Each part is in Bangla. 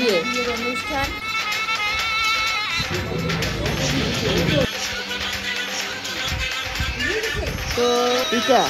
বিয়ের অনুষ্ঠান। তো এটা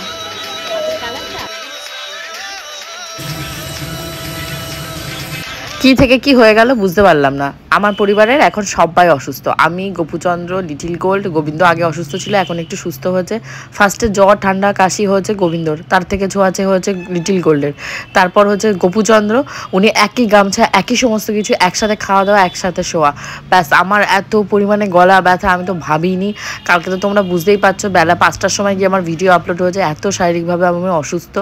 কি থেকে কি হয়ে গেল বুঝতে পারলাম না। আমার পরিবারের এখন সবাই অসুস্থ। আমি, গোপুচন্দ্র, লিটিল গোল্ড, গোবিন্দ আগে অসুস্থ ছিল, এখন একটু সুস্থ হয়েছে। ফার্স্টে জ্বর ঠান্ডা কাশি হয়েছে গোবিন্দর, তার থেকে ছোঁয়াচে হয়েছে লিটিল গোল্ডের, তারপর হচ্ছে গোপুচন্দ্র। উনি একই গামছা একই সমস্ত কিছু, একসাথে খাওয়া দাওয়া একসাথে শোয়া, ব্যাস। আমার এত পরিমাণে গলা ব্যথা আমি তো ভাবিনি। কালকে তো তোমরা বুঝতেই পারছো, বেলা 5টার সময় গিয়ে আমার ভিডিও আপলোড হয়েছে, এত শারীরিকভাবে আমি অসুস্থ।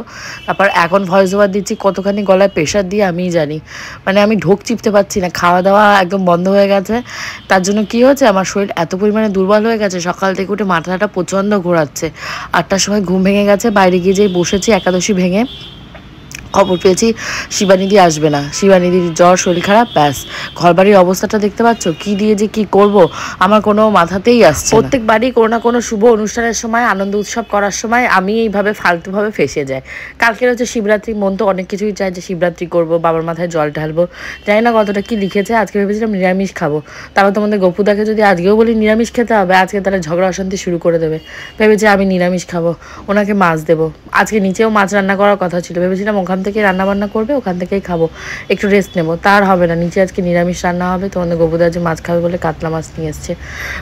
তারপর এখন ভয়েস ওভার দিচ্ছি, কতখানি গলায় প্রেশার দিয়ে আমিই জানি। মানে আমি ঢোক চিপতে পারছি না, খাওয়া দাওয়া একদম বন্ধ হয়ে গেছে। তার জন্য কি হচ্ছে, আমার শরীর এত পরিমাণে দুর্বল হয়ে গেছে, সকাল থেকে উঠে মাথাটা প্রচণ্ড ঘোরাচ্ছে। 8টার সময় ঘুম ভেঙে গেছে, বাইরে গিয়ে যেই বসেছি একাদশী ভেঙে, খবর পেয়েছি শিবানিদি আসবে না, শিবানিদির জ্বর, শরীর খারাপ, ব্যাস। ঘরবাড়ির অবস্থাটা দেখতে পাচ্ছ, কি দিয়ে যে কি করব আমার কোনো মাথাতেই আসছে। প্রত্যেকবারই কোনো না কোনো শুভ অনুষ্ঠানের সময়, আনন্দ উৎসব করার সময় আমি এইভাবে ফালতুভাবে ফেসে যাই। কালকের হচ্ছে শিবরাত্রি, মন তো অনেক কিছুই চায় যে শিবরাত্রি করব, বাবার মাথায় জল ঢালবো, জানি না কতটা কি লিখেছে। আজকে ভেবেছিলাম নিরামিষ খাবো, তারপর তোমাদের গপুদাকে যদি আজকেও বলি নিরামিষ খেতে হবে, আজকে তাহলে ঝগড়া অশান্তি শুরু করে দেবে। ভেবেছি আমি নিরামিষ খাবো, ওনাকে মাছ দেবো। আজকে নিচেও মাছ রান্না করার কথা ছিল, ভেবেছিলাম ওখান থেকে রান্না বান্না করবে, ওখান থেকেই খাবো, একটু রেস্ট নেবো। তার হবে না, নিচে আজকে নিরামিষ রান্না হবে। তোমাদের গোপুদা যে মাছ খাবে বলে কাতলা মাছ নিয়ে এসছে।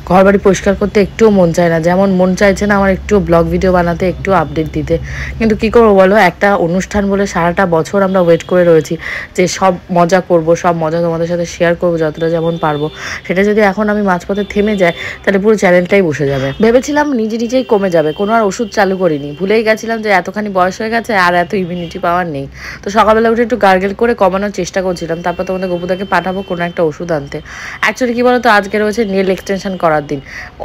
ঘর বাড়ি পরিষ্কার করতে একটুও মন চায় না, যেমন মন চাইছে না আমার একটু ব্লগ ভিডিও বানাতে, একটু আপডেট দিতে। কিন্তু কি করবো বলো, একটা অনুষ্ঠান বলে সারাটা বছর আমরা ওয়েট করে রয়েছি যে সব মজা করব, সব মজা তোমাদের সাথে শেয়ার করবো যতটা যেমন পারবো। সেটা যদি এখন আমি মাঝপথে থেমে যায় তাহলে পুরো চ্যানেলটাই বসে যাবে। ভেবেছিলাম নিজে নিজেই কমে যাবে, কোনো আর ওষুধ চালু করিনি, ভুলেই গেছিলাম যে এতখানি বয়স হয়ে গেছে আর এত ইমিউনিটি পাওয়ার নেই। তো সকালবেলা উঠে একটু গার্গেল করে কমানোর চেষ্টা করছিলাম, তারপর তোমাদের গোপুদাকে পাঠাবো কোনো একটা ওষুধ আনতে। অ্যাকচুয়ালি কী বলতো, আজকে রয়েছে নেল এক্সটেনশন করার দিন।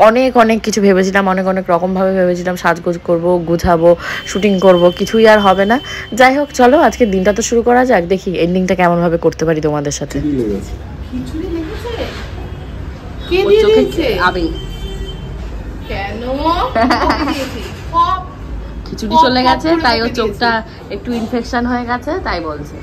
অনেক অনেক কিছু ভেবেছিলাম, অনেক অনেক রকমভাবে ভেবেছিলাম, সাজগোজ করবো, গুছাবো, শুটিং করব, কিছুই আর হবে না। যাই হোক, চলো আজকে দিনটা তো শুরু করা যাক, দেখি এন্ডিংটা কেমনভাবে করতে পারি তোমাদের সাথে। খিচুড়ি চলে গেছে, তাই ও চোখটা একটু ইনফেকশন হয়ে গেছে, তাই বলছে।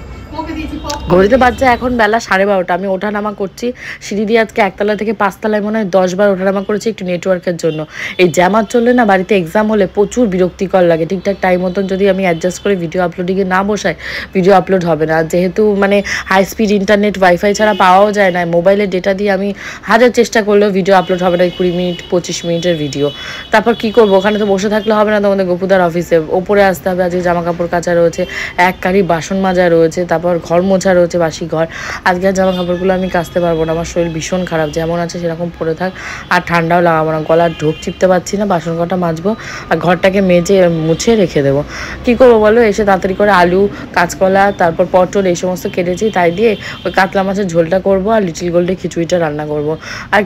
ঘড়িতে বাচ্চা এখন বেলা 12:30। আমি ওঠানামা করছি সিঁড়ি দিয়ে, আজকে 1তলা থেকে 5তলায় মনে হয় 10 বার ওঠানামা করেছি একটু নেটওয়ার্কের জন্য। এই জ্যামার চললে না, বাড়িতে এক্সাম হলে প্রচুর বিরক্তিকর লাগে। ঠিকঠাক টাইম মতন যদি আমি অ্যাডজাস্ট করে ভিডিও আপলোডিংয়ে না বসাই, ভিডিও আপলোড হবে না। যেহেতু মানে হাই স্পিড ইন্টারনেট ওয়াইফাই ছাড়া পাওয়াও যায় না, মোবাইলের ডেটা দিয়ে আমি হাজার চেষ্টা করলেও ভিডিও আপলোড হবে না, 20 মিনিট 25 মিনিটের ভিডিও। তারপর কি করবো, ওখানে তো বসে থাকলে হবে না, তোমাদের গোপুদার অফিসে ওপরে আসতে হবে। আজকে জামা কাপড় কাচা রয়েছে, এক কারি বাসন মাজা রয়েছে, তারপর ঘর মোছা রয়েছে, বাসি ঘর। আজকে আর জামা কাপড়গুলো আমি কাচতে পারবো না, আমার শরীর ভীষণ খারাপ, যেমন আছে সেরকম পড়ে থাক। আর ঠান্ডাও লাগাবো না, গলার ঢোক চিপতে পারছি না। বাসন কটা মাজবো আর ঘরটাকে মেজে মুছে রেখে দেবো। কী করবো বলো, এসে তাড়াতাড়ি করে আলু, কাঁচকলা, তারপর পটল এই সমস্ত কেটেছি, তাই দিয়ে ওই কাতলা মাছের ঝোলটা করবো আর লিটিল গোল্ডের খিচুড়িটা রান্না করবো। আর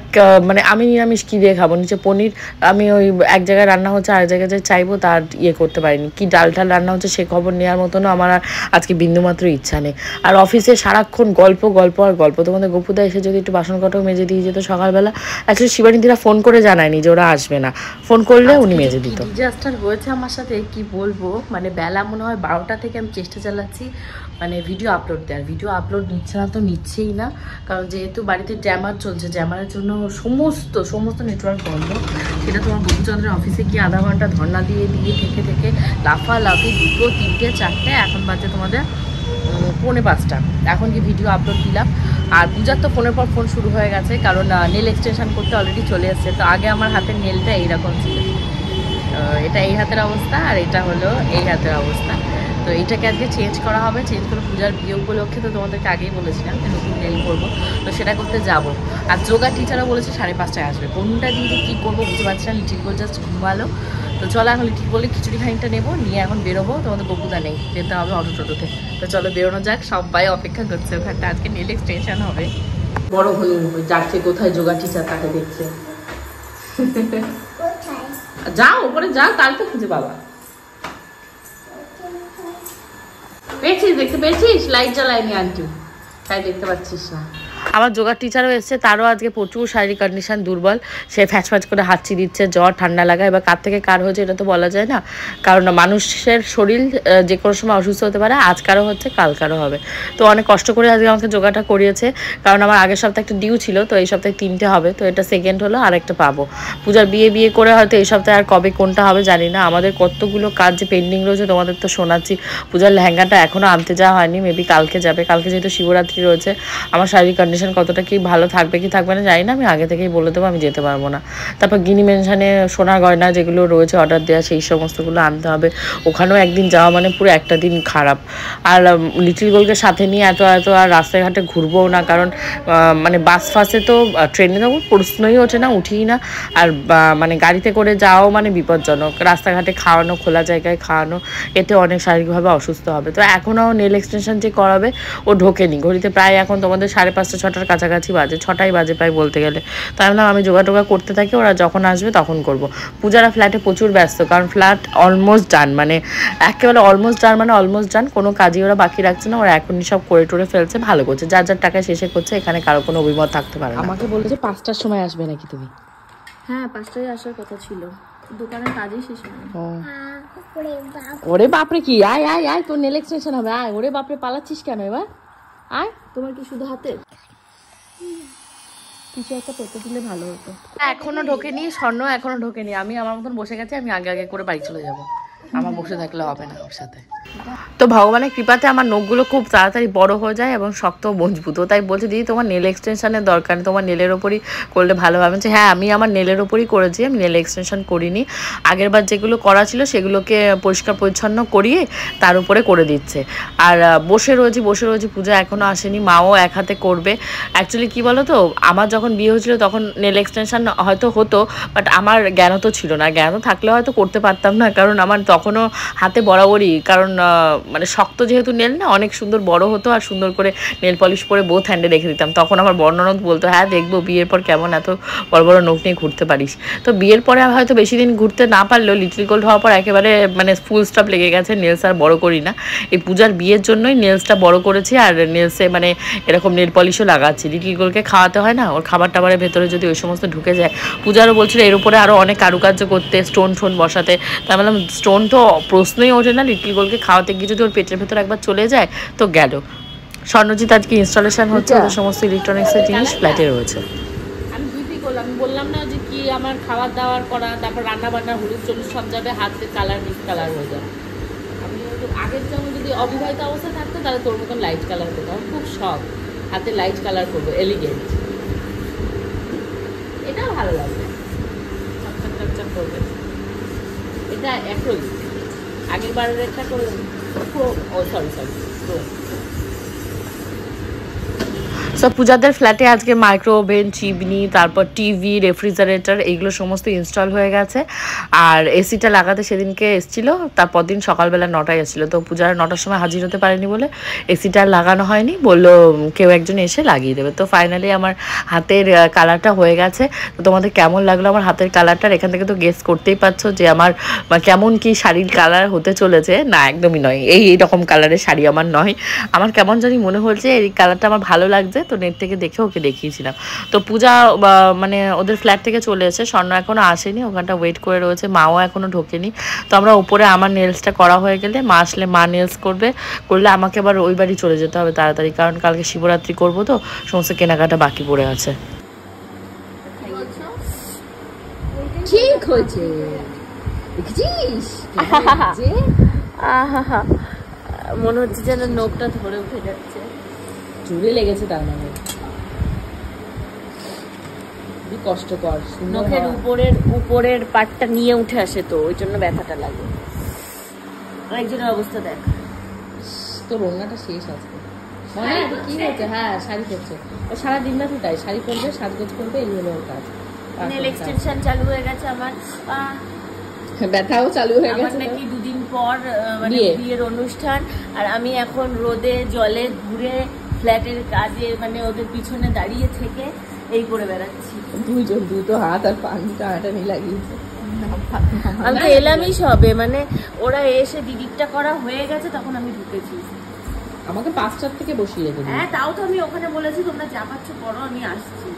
মানে আমি নিরামিষ কী দিয়ে খাবো, নিচে পনির, আমি ওই এক জায়গায় রান্না হচ্ছে আর এক জায়গায় যে চাইবো তার ইয়ে করতে পারিনি। কি ডাল টাল রান্না হচ্ছে সে খবর নেওয়ার মতনও আমার আর আজকে বিন্দুমাত্র ইচ্ছা নেই। আর অফিসে সারাক্ষণ গল্প গল্প আর গল্প। তোমাদের গোপুদা এসে যদি একটু বাসন কটাও মেজে দিয়ে যেত সকালবেলা। অ্যাকচুয়ালি শিবানীদিরা ফোন করে জানায়নি যে ওরা আসবে না, ফোন করলে উনি মেজে দিত। ডিজাস্টার হয়েছে আমার সাথে, কি বলবো, মানে বেলা মনে হয় 12টা থেকে আমি চেষ্টা চালাচ্ছি মানে ভিডিও আপলোড দেওয়ার। ভিডিও আপলোড নিচ্ছে না তো নিচ্ছেই না, কারণ যেহেতু বাড়িতে জ্যামার চলছে, জ্যামারের জন্য সমস্ত নেটওয়ার্ক বন্ধ। সেটা তোমার গোপুচন্দ্রের অফিসে গিয়ে আধা ঘন্টা ধর্না দিয়ে থেকে লাফালাফি 2, 3, 4, এখন বাজে তোমাদের 4:45। এখন কি ভিডিও আপলোড দিলাম। আর পূজার তো ফোনের পর ফোন শুরু হয়ে গেছে, কারণ নেল এক্সটেনশন করতে অলরেডি চলে এসছে। তো আগে আমার হাতের নেলটা এইরকম ছিল, এটা এই হাতের অবস্থা আর এটা হলো এই হাতের অবস্থা। তো এইটাকে আজকে চেঞ্জ করা হবে, চেঞ্জ করে পূজার বিয়ে উপলক্ষে তো তোমাদেরকে আগেই বলেছিলাম যে নতুন নেল করবো, তো সেটা করতে যাব। আর যোগা টিচারও বলেছে 5:30টায় আসবে। কোনটা দিয়ে যে কী করবো বুঝতে পারছি না। লিটিল গোল্ড জাস্ট ঘুমালো, তো চলো এখন লিটিল গোল্ডে খিচুড়ি খানিকটা নেবো, নিয়ে এখন বেরোবো। তোমাদের গোপুদা নেই, যেতে হবে অটো টোটোতে। তো চলো বেরোনো যাক, সবাই অপেক্ষা করছে ওখানটা, আজকে নেল এক্সটেনশন হবে। বড় হয়ে যাচ্ছে কোথায় যোগা টিচার তাকে দেখছে। যাও ওপরে যাও, তার তো খুঁজে বাবা পেয়েছিস, দেখতে পেয়েছিস, লাইট জ্বালায়নি আন্টি, তাই দেখতে পাচ্ছিস না। আমার যোগার টিচারও এসছে, তারও আজকে প্রচুর শারীরিক কন্ডিশন দুর্বল। সে ফ্যাচ করে হাঁচি দিচ্ছে, জ্বর ঠান্ডা লাগা। এবার কার থেকে কার হয়েছে এটা তো বলা যায় না, কারণ মানুষের শরীর যে কোনো সময় অসুস্থ হতে পারে। আজ কারো হচ্ছে, কাল কারো হবে। তো অনেক কষ্ট করে আজকে আমাকে যোগাটা করিয়েছে, কারণ আমার আগের সপ্তাহে একটা ডিউ ছিল, তো এই সপ্তাহে 3টে হবে, তো এটা সেকেন্ড হলো, আর একটা পাবো। পূজার বিয়ে করে হয়তো এই সপ্তাহে আর কবে কোনটা হবে জানি না। আমাদের কতগুলো কাজ যে পেন্ডিং রয়েছে তোমাদের তো শোনাচ্ছি। পূজার লেহেঙ্গাটা এখনও আনতে যাওয়া হয়নি, মেবি কালকে যাবে। কালকে যেহেতু শিবরাত্রি রয়েছে, আমার শারীরিক কন্ডিশন কতটা কি ভালো থাকবে কি থাকবে না জানি না, আমি আগে থেকেই বলে দেবো আমি যেতে পারবো না। তারপর গিনি মেনশানে সোনার গয়না যেগুলো রয়েছে অর্ডার দেওয়া, সেই সমস্তগুলো আনতে হবে। ওখানেও একদিন যাওয়া মানে পুরো একটা দিন খারাপ। আর লিটল গোলকে সাথে নিয়ে এত আর রাস্তাঘাটে ঘুরবোও না, কারণ মানে বাস ফাসে তো ট্রেনে তো প্রশ্নই ওঠে না, উঠিই না। আর মানে গাড়িতে করে যাওয়াও মানে বিপজ্জনক, রাস্তাঘাটে খাওয়ানো, খোলা জায়গায় খাওয়ানো, এতে অনেক শারীরিকভাবে অসুস্থ হবে। তো এখনও নেল এক্সটেনশন যে করাবে ও ঢোকেনি। ঘড়িতে প্রায় এখন তোমাদের 5:30 6টার কাছাকাছি বাজে, 6টাই বাজে প্রায় বলতে গেলে। তাই না আমি যোগাটোগা করতে থাকি, ওরা যখন আসবে তখন করব। পূজারা ফ্ল্যাটে প্রচুর ব্যস্ত, কারণ ফ্ল্যাট অলমোস্ট ডান, মানে একেবারে অলমোস্ট ডান, মানে অলমোস্ট ডান, কোনো কাজই ওরা বাকি রাখছে না। ওরা এখনই সব করে টোরে ফেলছে, ভালো করছে, যার টাকায় শেষে করছে। এখানে কারো কোনো অভিমত থাকতে পারে না। আমাকে বলেছে 5টার সময় আসবে নাকি তুমি? হ্যাঁ 5টায় আসার কথা ছিল, দোকানের কাজই শেষ হয়নি। ওরে বাপরে, কি আয় আয় আয়, তোর নেল এক্সটেনশন হবে, আয়। ওরে বাপরে, পালাচ্ছিস কেন এবার? আয়। তোমার কি শুধু হাতে? কিছু একটা পেতে দিলে ভালো হতো। এখনো ঢোকেনি, স্বর্ণ এখনো ঢোকেনি। আমি আমার মতন বসে গেছি, আমি আগে করে বাড়ি চলে যাবো। আমার বসে থাকলে হবে না ওর সাথে। তো ভগবানের কৃপাতে আমার নখগুলো খুব তাড়াতাড়ি বড় হয়ে যায় এবং শক্ত মজবুতও। তাই বলছে দিদি তোমার নেল এক্সটেনশনের দরকার, তোমার নেলের ওপরই করলে ভালো হবে। হ্যাঁ, আমি আমার নেলের ওপরই করেছি, আমি নেল এক্সটেনশন করিনি। আগের বার যেগুলো করা ছিল সেগুলোকে পরিষ্কার পরিচ্ছন্ন করিয়ে তার উপরে করে দিচ্ছে। আর বসে রয়েছি। পূজা এখনও আসেনি, মাও এক হাতে করবে। অ্যাকচুয়ালি কী বলো তো, আমার যখন বিয়ে হয়েছিল তখন নেল এক্সটেনশন হয়তো হতো, বাট আমার জ্ঞান তো ছিল না। জ্ঞান থাকলে হয়তো করতে পারতাম না, কারণ আমার তখনও হাতে বরাবরই, কারণ মানে শক্ত যেহেতু নেল না, অনেক সুন্দর বড় হতো। আর সুন্দর করে নেল পলিশ পরে বোথ হ্যান্ডে রেখে দিতাম। তখন আমার বর্ণনদ বলতো, হ্যাঁ দেখবো বিয়ের পর কেমন এত বড় বড় নখ নিয়ে ঘুরতে পারিস। তো বিয়ের পরে হয়তো বেশি দিন ঘুরতে না পারলেও লিটল গোল্ড হওয়ার পর একেবারে মানে ফুল স্টপ লেগে গেছে, নেলস আর বড় করি না। এই পূজার বিয়ের জন্যই নেলসটা বড় করেছি, আর নেলসে মানে এরকম নেল পলিশও লাগাচ্ছি। লিটল গোল্ডকে খাওয়াতে হয় না, ওর খাবার টাবারের ভেতরে যদি ওই সমস্ত ঢুকে যায়। পূজারও বলছিল এর উপরে আরও অনেক কারুকার্য করতে, স্টোন বসাতে। তাই বললাম স্টোন তো প্রশ্নই ওঠে না, লিটল গোল্ডকে খাওয়াতে গিয়ে যদি ওর পেটের ভেতর একবার চলে যায় তো গেল। স্বর্ণজিৎ আজকে ইনস্টলেশন হচ্ছে, ওদের সমস্ত ইলেকট্রনিক্সের জিনিস ফ্ল্যাটে রয়েছে। আমি দুইটাই করলাম, আমি বললাম না যে কি আমার খাবার দাবার করা, তারপর রান্না বান্না, হলুদ চলুদ সব যাবে, হাতে কালার মিক্স কালার হয়ে যাবে। আমি আগের যেমন যদি অবিবাহিত অবস্থা থাকতো তাহলে তোর মতন লাইট কালার করবো, আমার খুব শখ হাতে লাইট কালার করবো, এলিগেন্ট। এটাও ভালো লাগবে, চকচক করবে। এটা একই আগের বারের একটা করলাম, সরি সব পূজাদের ফ্ল্যাটে আজকে মাইক্রো ওভেন, চিমনি, তারপর টিভি, রেফ্রিজারেটর এইগুলো সমস্ত ইনস্টল হয়ে গেছে। আর এসিটা লাগাতে সেদিনকে এসেছিলো, তারপর দিন সকালবেলা 9টায় এসেছিলো। তো পূজার 9টার সময় হাজির হতে পারেনি বলে এসিটা আর লাগানো হয়নি, বললো কেউ একজন এসে লাগিয়ে দেবে। তো ফাইনালি আমার হাতের কালারটা হয়ে গেছে। তো তোমাদের কেমন লাগলো আমার হাতের কালারটার? এখান থেকে তো গেস করতেই পারছো যে আমার কেমন কি শাড়ির কালার হতে চলেছে। না, একদমই নয়, এইরকম কালারের শাড়ি আমার নয়। আমার কেমন জানি মনে হচ্ছে এই কালারটা আমার ভালো লাগছে, তো নেট থেকে দেখে ওকে দেখিয়েছিলাম। তো পূজা মানে ওদের ফ্ল্যাট থেকে চলে এসে, স্বর্ণ এখনও আসেনি, ওখানটা ওয়েট করে রয়েছে, মাও এখনও ঢোকেনি। তো আমরা উপরে আমার নেলসটা করা হয়ে গেলে মা আসলে মা নেলস করলে আমাকে আবার ওই বাড়ি চলে যেতে হবে তাড়াতাড়ি, কারণ কালকে শিবরাত্রি করবো, তো সমস্ত কেনাকাটা বাকি পড়ে আছে। ঠিক হয়েছে, মনে হচ্ছে যেন নখটা ধরে উঠে যাচ্ছে, চুলে লেগেছে তার মানে। কষ্টকর, নখের উপরের পাটটা নিয়ে উঠে আসে, তো ওই জন্য ব্যথাটা লাগে। একজনের অবস্থা দেখ, তোর ওড়নাটা শেষ আছে মনে হয়। কি হয়েছে? হ্যাঁ, শাড়ি পরছে ও সারাদিন না, তাই শাড়ি পরবে, সাজগোজ করবে, এই হলো ওর কাজ। নেল এক্সটেনশন চালু হয়ে গেছে আমার, ব্যথাও চালু হয়ে গেছে নাকি 2 দিন পর মানে বিয়ের অনুষ্ঠান। আর আমি এখন রোদে জলে ঘুরে ফ্ল্যাটের কাজে মানে ওদের পিছনে দাঁড়িয়ে থেকে এই করে বেড়াচ্ছি। দুটো হাত আর পা টানাটানি লাগিয়েছে। আমি তো এলামই সবে, মানে ওরা এসে দিদিরটা করা হয়ে গেছে তখন আমি ঢুকেছি। আমাকে 5টার থেকে বসিয়ে রেখে দিই। হ্যাঁ তাও তো আমি ওখানে বলেছি তোমরা যা পাচ্ছ করো, আমি আসছি,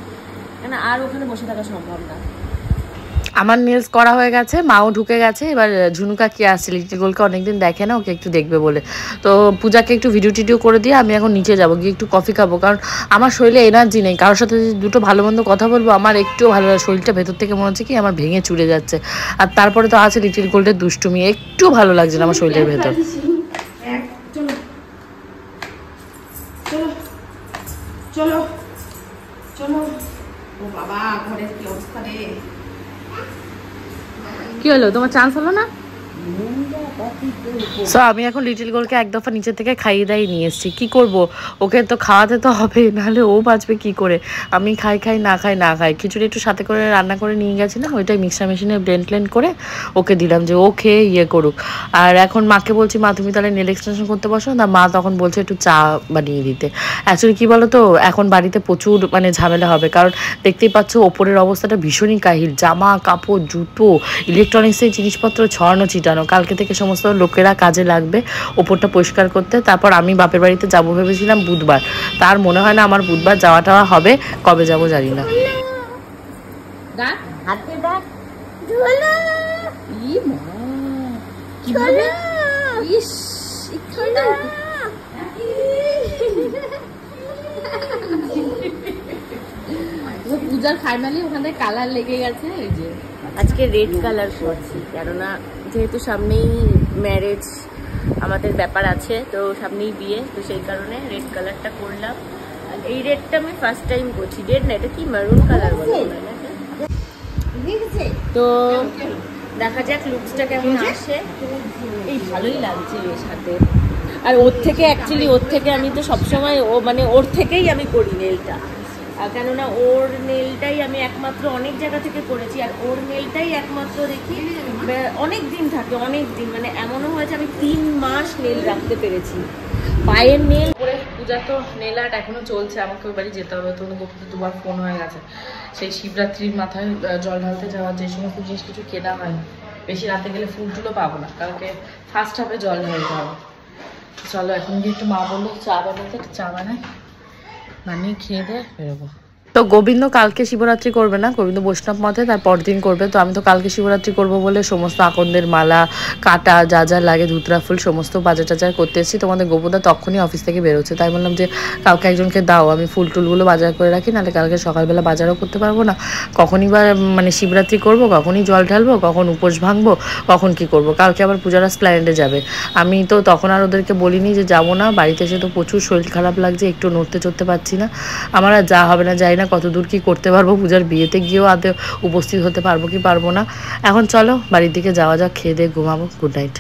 কেন আর ওখানে বসে থাকা সম্ভব না। আমার নেলস করা হয়ে গেছে, মাও ঢুকে গেছে। এবার ঝুনুকা কি আসছে, লিটিল গোলকে অনেকদিন দেখে না, ওকে একটু দেখবে বলে। তো পূজাকে একটু ভিডিও টিডিও করে দিয়ে আমি এখন নিচে যাবো, গিয়ে একটু কফি খাবো, কারণ আমার শরীরে এনার্জি নেই। কারোর সাথে দুটো ভালো মন্দ কথা বলবো, আমার একটু ভালো লাগে, শরীরটা ভেতর থেকে মনে হচ্ছে কি আমার ভেঙে চুরে যাচ্ছে। আর তারপরে তো আছে লিটিল গোল্ডের দুষ্টুমি, একটু ভালো লাগছে না আমার শরীরের ভেতর। চলো চলো, ও বাবা ঘরের কি অবস্থা রে। কি হলো, তোমার চান্স হলো না? সো আমি এখন লিটিল গোলকে এক দফা নিচে থেকে খাইয়ে দাইয়ে নিয়ে এসেছি। কী করবো, ওকে তো খাওয়াতে তো হবে, নাহলে ও বাঁচবে কি করে। আমি খাই না খাই খিচুড়ি একটু সাথে করে রান্না করে নিয়ে গেছিলাম, ওইটাই মিক্সার মেশিনে ব্লেন্ড করে ওকে দিলাম যে ও খেয়ে ইয়ে করুক। আর এখন মাকে বলছি, মা তুমি তাহলে নেল এক্সটেনশন করতে বসো না। মা তখন বলছে একটু চা বানিয়ে দিতে। অ্যাকচুয়ালি কী বলো তো, এখন বাড়িতে প্রচুর মানে ঝামেলা হবে, কারণ দেখতেই পাচ্ছ ওপরের অবস্থাটা ভীষণই কাহিল, জামা কাপড় জুতো ইলেকট্রনিক্সের জিনিসপত্র ছড়ানো ছিটানো। কালকে থেকে সমস্ত লোকেরা কাজে লাগবে ওপরটা পরিষ্কার করতে। তারপর আমি বাপের বাড়িতে যাবো ভেবেছিলাম বুধবার, তার মনে হয় না আমার বুধবার যাওয়াটা হবে, কবে যাবো জানি না। পূজার ফাইনালি ওখানে কালার লেগে গেছে। এই যে আজকে রেড কালার করছি, কেননা যেহেতু সামনেই ম্যারেজ আমাদের ব্যাপার আছে, তো সামনেই বিয়ে, তো সেই কারণে রেড কালারটা করলাম। এই রেডটা আমি ফার্স্ট টাইম করছি, রেড না এটা কি মেরুন কালার বলে। তো দেখা যাক লুকসটা কেমন আসে। এই ভালোই লাগছে এর সাথে। আর ওর থেকে অ্যাকচুয়ালি আমি তো সবসময় ওর থেকেই আমি করি নেলটা, কেননা ওর নেলটাই আমি একমাত্র অনেক জায়গা থেকে করেছি। আর ওর নেলটাই একমাত্র দেখি অনেক দিন থাকে, অনেক দিন, মানে এমনও হয়েছে আমি 3 মাস নেল রাখতে পেরেছি। পায়ের নেল করে পূজা তো নেল আর্ট এখনো চলছে, আমাকে ওই বাড়ি যেতে হবে। তো গোপুতে 2বার ফোন হয়ে গেছে, সেই শিবরাত্রির মাথায় জল ঢালতে যাওয়ার যে সমস্ত জিনিস কিছু কেনা হয়নি, বেশি রাতে গেলে ফুল টুলও পাবো না, কালকে ফার্স্ট হাফে জল ঢালতে হবে। চলো এখন গিয়ে একটু, মা বললো চা বানাতে, চা বানাই, বানিয়ে খেয়ে দিয়ে বেরোবো। তো গোবিন্দ কালকে শিবরাত্রি করবে না, গোবিন্দ বৈষ্ণব মতে তার পরদিন করবে। তো আমি তো কালকে শিবরাত্রি করব বলে সমস্ত আকন্দের মালা কাটা যা যা লাগে ধুতরা ফুল সমস্ত বাজার টাজার করতে এসেছি। তোমাদের গোপুদা তখনই অফিস থেকে বেরোচ্ছে, তাই বললাম যে কাউকে একজনকে দাও, আমি ফুল টুলগুলো বাজার করে রাখি, নাহলে কালকে সকালবেলা বাজারও করতে পারবো না। কখনই বা মানে শিবরাত্রি করব, কখনই জল ঢালবো, কখন উপোস ভাঙবো, কখন কি করব। কালকে আবার পূজারা স্প্ল্যান্ডে যাবে। আমি তো তখন আর ওদেরকে বলিনি যে যাবো না, বাড়িতে এসে তো প্রচুর শরীর খারাপ লাগছে, একটু নড়তে চড়তে পারছি না। আমার আর যা হবে না, যাই না কত দূর কি করতে পারবো, পূজার বিয়েতে গিয়েও আদৌ উপস্থিত হতে পারবো কি পারবো না। এখন চলো বাড়ির দিকে যাওয়া যাক, খেয়ে দিয়ে ঘুমাবো। Good night.